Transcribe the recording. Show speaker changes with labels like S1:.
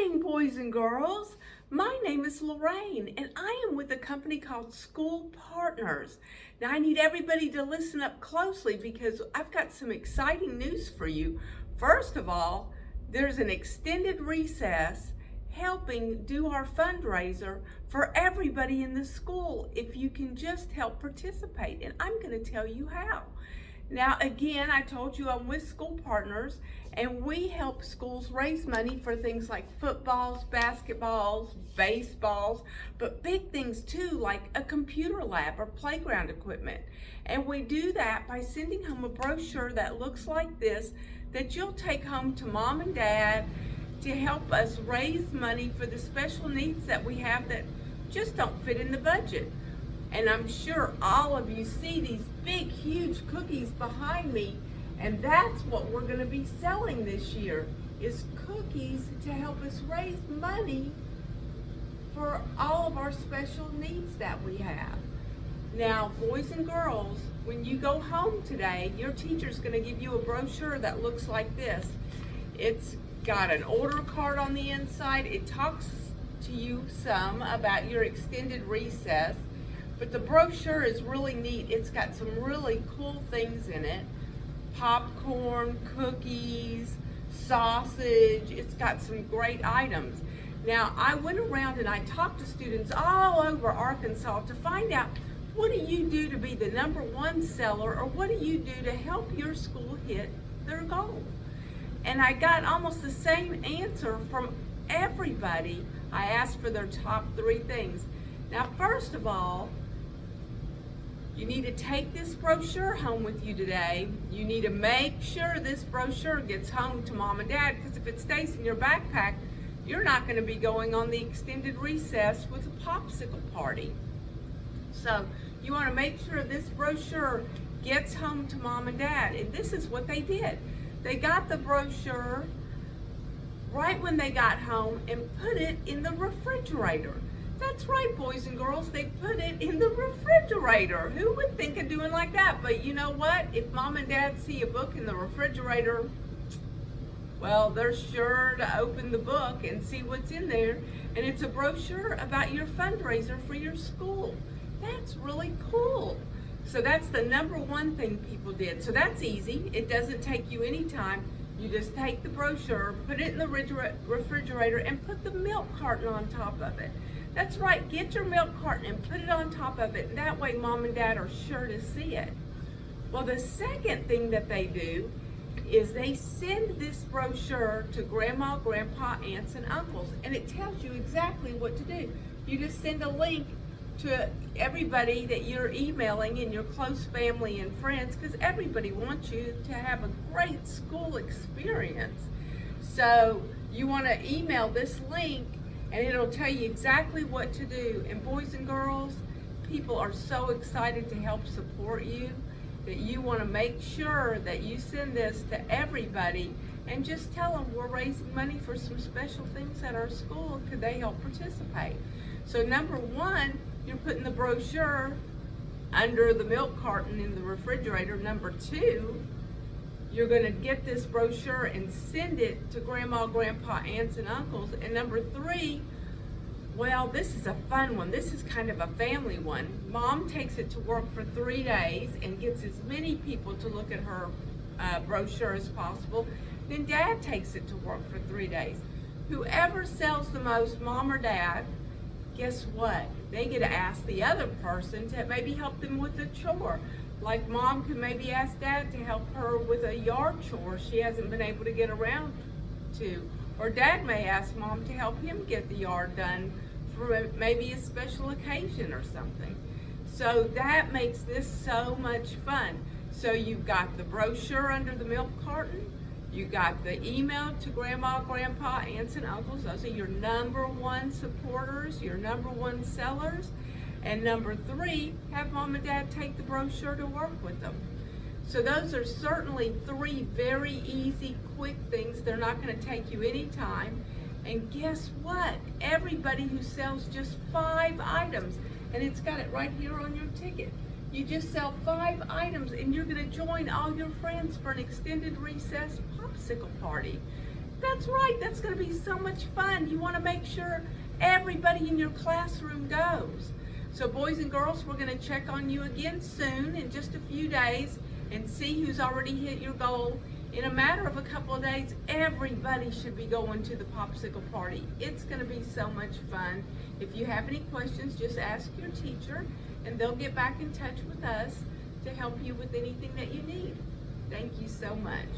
S1: morning, boys and girls. My name is Lorraine, and I am with a company called School Partners. Now, I need everybody to listen up closely because I've got some exciting news for you. First of all, there's an extended recess helping do our fundraiser for everybody in the school if you can just help participate, and I'm going to tell you how. Now, again, I told you I'm with School Partners, and we help schools raise money for things like footballs, basketballs, baseballs, but big things too, like a computer lab or playground equipment. And we do that by sending home a brochure that looks like this that you'll take home to mom and dad to help us raise money for the special needs that we have that just don't fit in the budget. And I'm sure all of you see these big, huge cookies behind me, and that's what we're going to be selling this year, is cookies to help us raise money for all of our special needs that we have. Now, boys and girls, when you go home today, your teacher's going to give you a brochure that looks like this. It's got an order card on the inside. It talks to you some about your extended recess. But the brochure is really neat. It's got some really cool things in it. Popcorn, cookies, sausage. It's got some great items. Now, I went around and I talked to students all over Arkansas to find out, what do you do to be the #1 seller, or what do you do to help your school hit their goal? And I got almost the same answer from everybody. I asked for their top 3 things. Now, first of all, you need to take this brochure home with you today. You need to make sure this brochure gets home to mom and dad, because if it stays in your backpack, you're not going to be going on the extended recess with a popsicle party. So you want to make sure this brochure gets home to mom and dad. And this is what they did. They got the brochure right when they got home and put it in the refrigerator. That's right, boys and girls, they put it in the refrigerator. Who would think of doing like that? But you know what? If mom and dad see a book in the refrigerator, well, they're sure to open the book and see what's in there. And it's a brochure about your fundraiser for your school. That's really cool. So that's the #1 thing people did. So that's easy. It doesn't take you any time. You just take the brochure, put it in the refrigerator, and put the milk carton on top of it. That's right, get your milk carton and put it on top of it. That way mom and dad are sure to see it. Well, the second thing that they do is they send this brochure to grandma, grandpa, aunts, and uncles, and it tells you exactly what to do. You just send a link to everybody that you're emailing in your close family and friends, because everybody wants you to have a great school experience. So you want to email this link, and it'll tell you exactly what to do. And boys and girls, people are so excited to help support you that you want to make sure that you send this to everybody and just tell them we're raising money for some special things at our school. Could they help participate? So #1, you're putting the brochure under the milk carton in the refrigerator. #2, you're going to get this brochure and send it to grandma, grandpa, aunts, and uncles. And #3, well, this is a fun one. This is kind of a family one. Mom takes it to work for 3 days and gets as many people to look at her brochure as possible. Then dad takes it to work for 3 days. Whoever sells the most, mom or dad, guess what? They get to ask the other person to maybe help them with a chore. Like mom could maybe ask dad to help her with a yard chore she hasn't been able to get around to. Or dad may ask mom to help him get the yard done for maybe a special occasion or something. So that makes this so much fun. So you've got the brochure under the milk carton. You got the email to grandma, grandpa, aunts, and uncles. Those are your #1 supporters, your #1 sellers. And #3, have mom and dad take the brochure to work with them. So those are certainly 3 very easy, quick things. They're not going to take you any time. And guess what? Everybody who sells just 5 items, and it's got it right here on your ticket. You just sell 5 items and you're going to join all your friends for an extended recess popsicle party. That's right. That's going to be so much fun. You want to make sure everybody in your classroom goes. So boys and girls, we're going to check on you again soon in just a few days and see who's already hit your goal. In a matter of a couple of days, everybody should be going to the popsicle party. It's going to be so much fun. If you have any questions, just ask your teacher and they'll get back in touch with us to help you with anything that you need. Thank you so much.